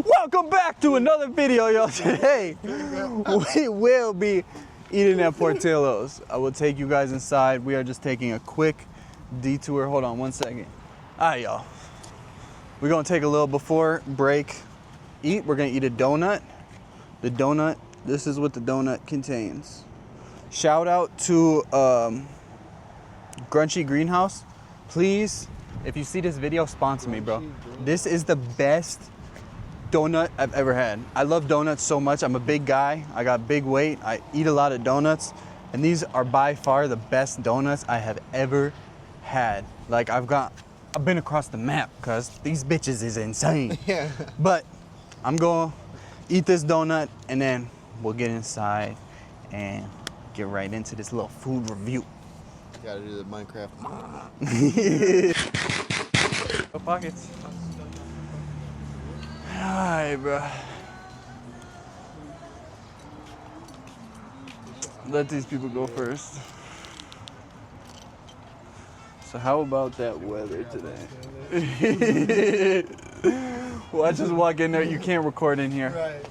Welcome back to another video, y'all. Today, we will be eating at Portillo's. I will take you guys inside. We are just taking a quick detour. Hold on one second. All right, y'all. We're gonna take a little before break eat. We're gonna eat a donut. The donut, this is what the donut contains. Shout out to Grunchy Greenhouse. Please, if you see this video, sponsor me, bro. This is the best donut I've ever had. I love donuts so much. I'm a big guy. I got big weight. I eat a lot of donuts. And these are by far the best donuts I have ever had. Like I've been across the map because these bitches is insane. Yeah. But I'm gonna eat this donut and then we'll get inside and get right into this little food review. Gotta do the Minecraft. No pockets. Alright, bro. Let these people go first. So how about that weather today? Watch us walk in there. You can't record in here. Right.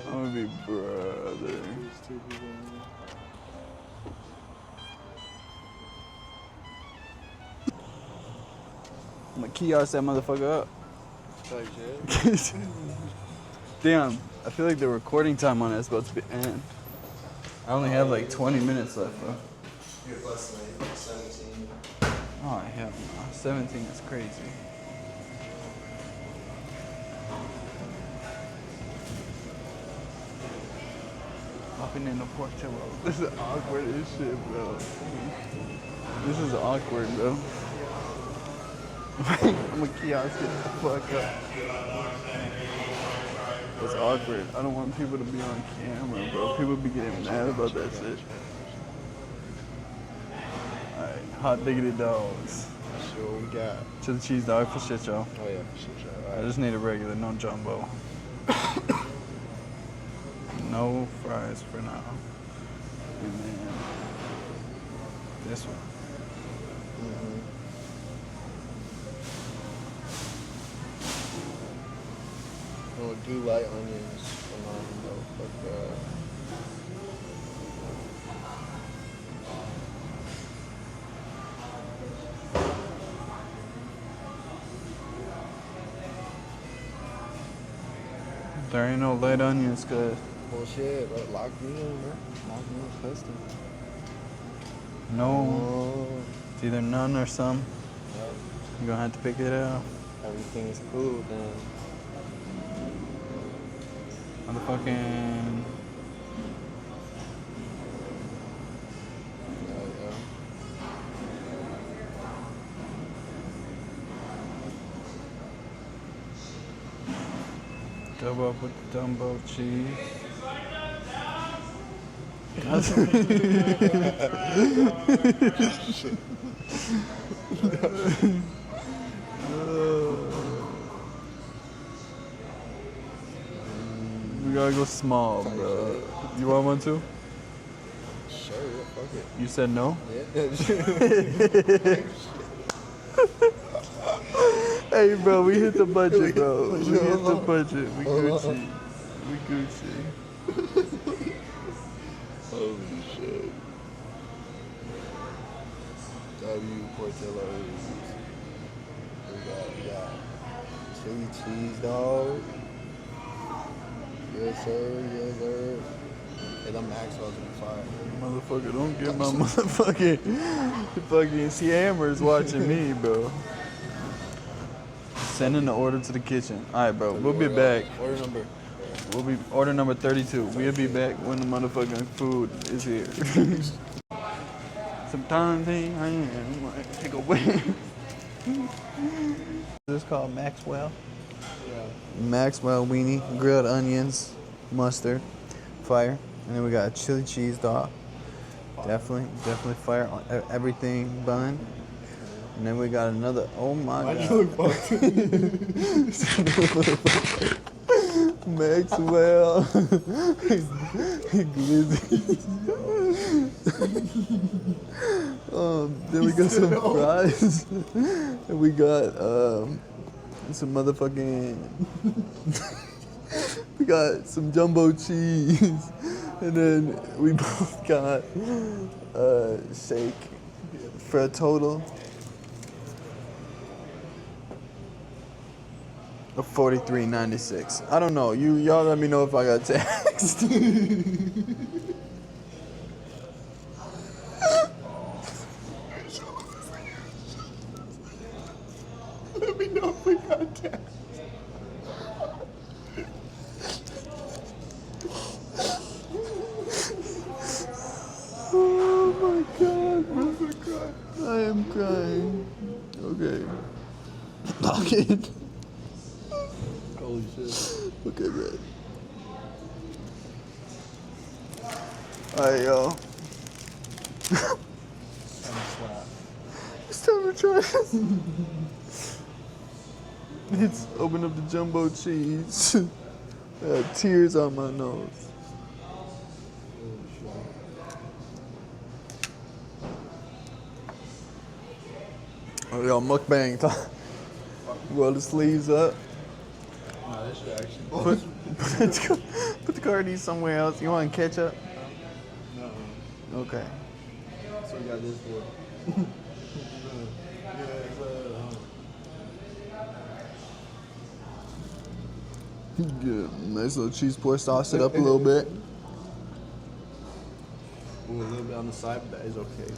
I'm gonna be brother. I'm gonna kiosk that motherfucker up. Damn, I feel like the recording time on it is about to be end. I only have like 20 minutes left, bro. You're plus 17. Oh, hell no. 17 is crazy. Hopping in the Portillo. This is awkward as shit, bro. This is awkward, bro. I'm a kiosk it the fuck up. It's awkward. I don't want people to be on camera, bro. People be getting mad about that shit. Alright, hot diggity dogs. Sure, we got. Chili cheese dog for shit, y'all. Oh, yeah, for sure. I just need a regular, no jumbo. No fries for now. And then this one. Oh, do light onions. Come on, though. Fuck that. There ain't no light onions, cuz. Bullshit, bro. Lock me in, bro. Lock me in custom. No. Oh. It's either none or some. Yep. You're gonna have to pick it out. Everything's cool, then. Motherfucking. Yeah. Double up with the Dumbo cheese. We gotta go small, bro. You want one too? Sure, yeah, fuck it. You said no? Yeah. Hey, bro, we hit the budget, bro. We hit the budget. We Hold Gucci. We Gucci. Holy shit. Portillo's. We got chili cheese dog. Yes sir, yes sir. And the Maxwell's in fire. Motherfucker, don't get my fucking hammers watching me, bro. Sending the order to the kitchen. All right, bro. We'll be back. Order number. We'll be order number 32. We'll be back when the motherfucking food is here. Sometimes I am like, take a whiff. This is called Maxwell. Yeah. Maxwell weenie, grilled onions, mustard, fire, and then we got a chili cheese dog. Definitely fire on everything bun. And then we got another. Oh my god. You look fucked. Maxwell. Glizzy. Then we got some fries. And we got some motherfucking. We got some jumbo cheese, and then we both got a shake for a total of $43.96. I don't know. Y'all let me know if I got taxed. Let me know if we got taxed. Oh my god, bro. I am crying. Okay. Okay. Holy shit. Okay, man. Alright, y'all. It's time to try this. It's open up the jumbo cheese. I had tears on my nose. Oh, y'all, mukbang time. Roll the sleeves up. Nah, this shit actually. Put the cardies somewhere else. You want ketchup? No. Okay. So we got this for. Good. Nice little cheese pour. Sauce it up a little bit. Ooh, a little bit on the side, but that is okay.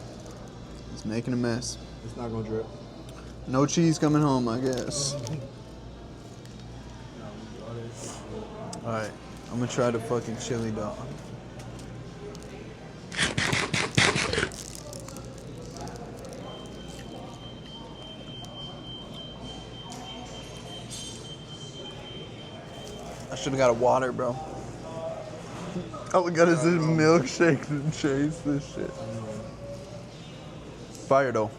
It's making a mess. It's not gonna drip. No cheese coming home, I guess. Alright, I'm gonna try the fucking chili dog. I should've got a water, bro. All we got is this milkshake to chase this shit. Fire though.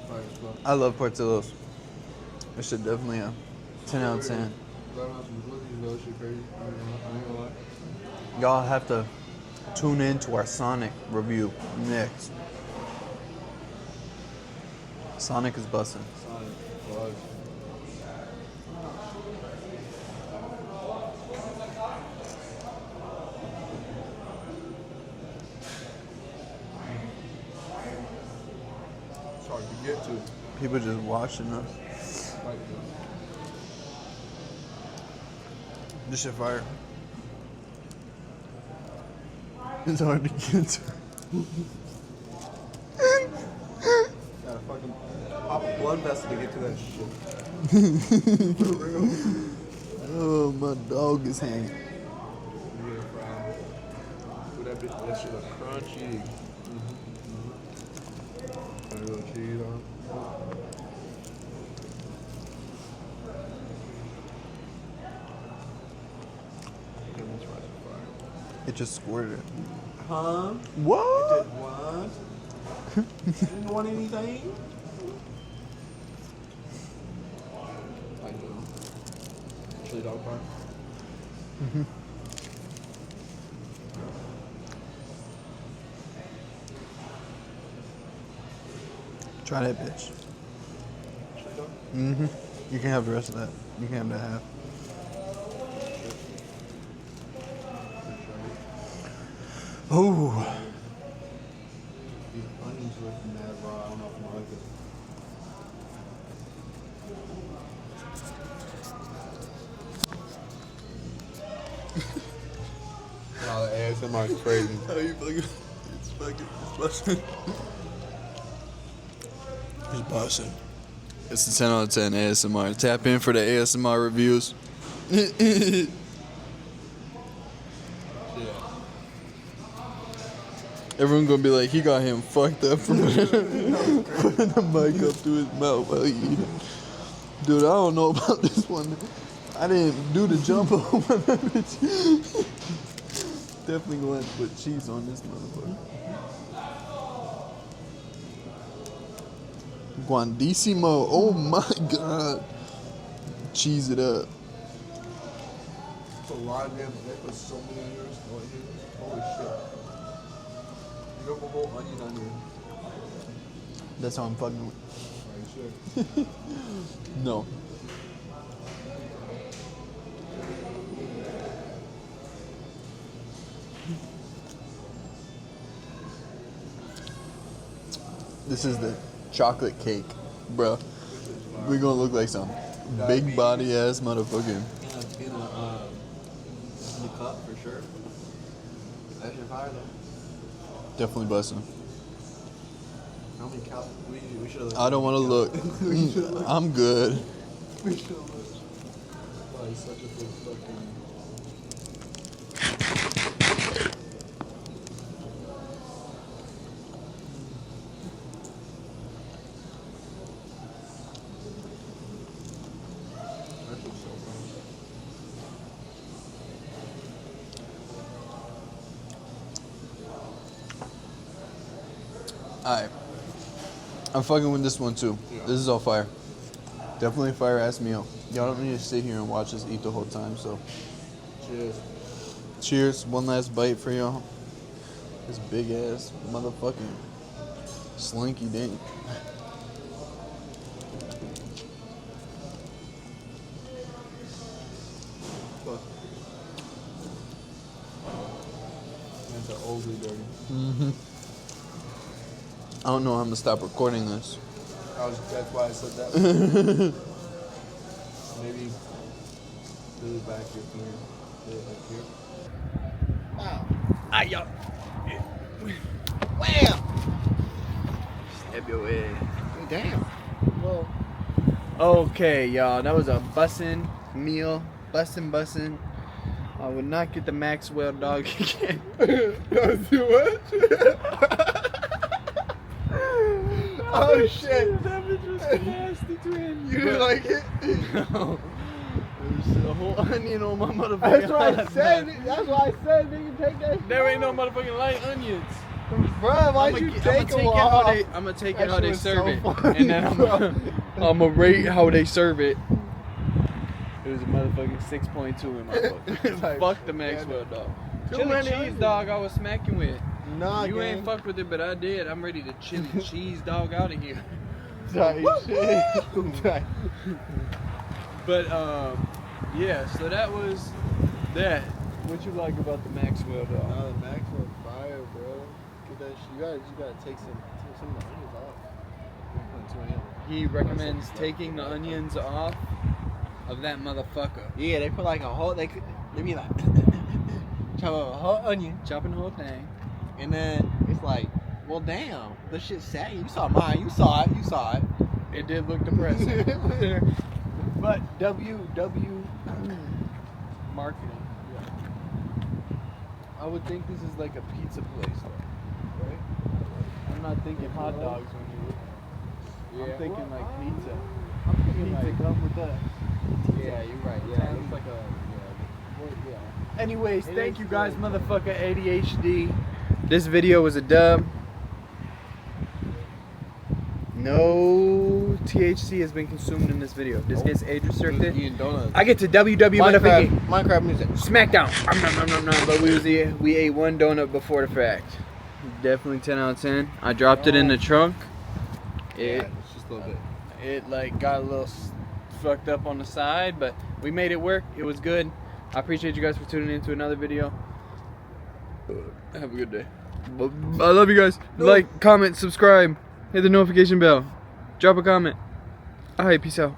Fire as fuck. I love Portillo's. This shit definitely a 10 out of 10. Shit crazy. I ain't gonna lie. Y'all have to tune in to our Sonic review next. Sonic is busting. Sonic. Fuck. It's hard to get to. People just watching us. Like, This shit fire. It's hard to get to. gotta fucking pop a blood vessel to get to that shit. For real. Oh, my dog is hanging. Yeah, fry. Put that bitch, that shit look crunchy. Put a little cheese on. Give me try some fire. It just squirted. Huh? What? What? Didn't want anything? I do. Chili dog fire. Try that bitch. Chili dog? You can have the rest of that. You can have that half. Ooh. These onions look mad raw. I don't know if I like it. Wow, the ASMR is crazy. How you fucking? It's busting. It's busting. It's a 10 out of 10 ASMR. Tap in for the ASMR reviews. Yeah. Everyone gonna be like, he got him fucked up for putting the mic up to his mouth while he eating. Dude, I don't know about this one. I didn't do the jump over that bitch. Definitely gonna have to put cheese on this motherfucker. Guandissimo. Oh my god. Cheese it up. It's a lot of damn. They put so many onions. Holy shit. You got a whole onion on you. That's how I'm fucking with. Are you sure? No. This is the chocolate cake, bro. We gonna look like some big body ass motherfucker. In the cup for sure. That's your fire though. Definitely busting. How many calories? We should have. I don't want to look. I'm good. We should have looked. Wow, he's such a big fucking. Alright. I'm fucking with this one too. Yeah. This is all fire. Definitely a fire ass meal. Y'all don't need to sit here and watch us eat the whole time, so. Cheers. Cheers. One last bite for y'all. This big ass motherfucking slinky dink. Fuck. That's an oldie dirty. Mm-hmm. I don't know how I'm gonna stop recording this. That's why I said that. Maybe put it back here. Put it back here. Wow. Ay, y'all. Wham! Stab your head. Damn. Well. Okay, y'all. That was a bussin' meal. Bussin'. I would not get the Maxwell dog again. That was too much. Oh shit! That bitch was nasty, twin. You didn't like it? No. There's a whole onion on my motherfucking That's what I hot said. dog. That's what I said. Nigga, take that. Shit There ain't no off. motherfucking light onions. Bruh, why'd you take them off? I'm gonna take it That how shit they was serve so it, funny, and then bro. I'm gonna rate how they serve it. It was a motherfucking 6.2 in my book. Like, Fuck the Maxwell dog. Too Chili much cheese onion. dog, I was smacking with. Nah, You gang. ain't fucked with it, but I did. I'm ready to chili cheese dog out of here. Tight shit. Tight. But yeah. So that was that. What you like about the Maxwell dog? Nah, the Maxwell fire, bro. Get that shit. You gotta take some of the onions off. Don't put too many on. He recommends taking the onions off of that motherfucker. Yeah, they put like a whole. They be like chop up a whole onion, Chopping the whole thing. and then it's like, well, damn, the shit saggy. You saw mine. You saw it. It did look depressing. But Marketing. I would think this is like a pizza place, though, right? I'm not thinking hot dogs when you. I'm thinking like pizza. I'm thinking Pizza like, come with that. yeah, you're right. Yeah, it's like a yeah. Anyways, It thank is you guys, good. motherfucker ADHD. This video was a dub. No THC has been consumed in this video. This gets age restricted. Eating donuts. I get to WW motherfucking Minecraft music. Smackdown. But we ate one donut before the fact. Definitely 10 out of 10. I dropped it in the trunk. Yeah, It it's just a little bit. it like got a little fucked up on the side, but we made it work. It was good. I appreciate you guys for tuning in to another video. Have a good day. I love you guys. Like, comment, subscribe, hit the notification bell, drop a comment. Alright, peace out.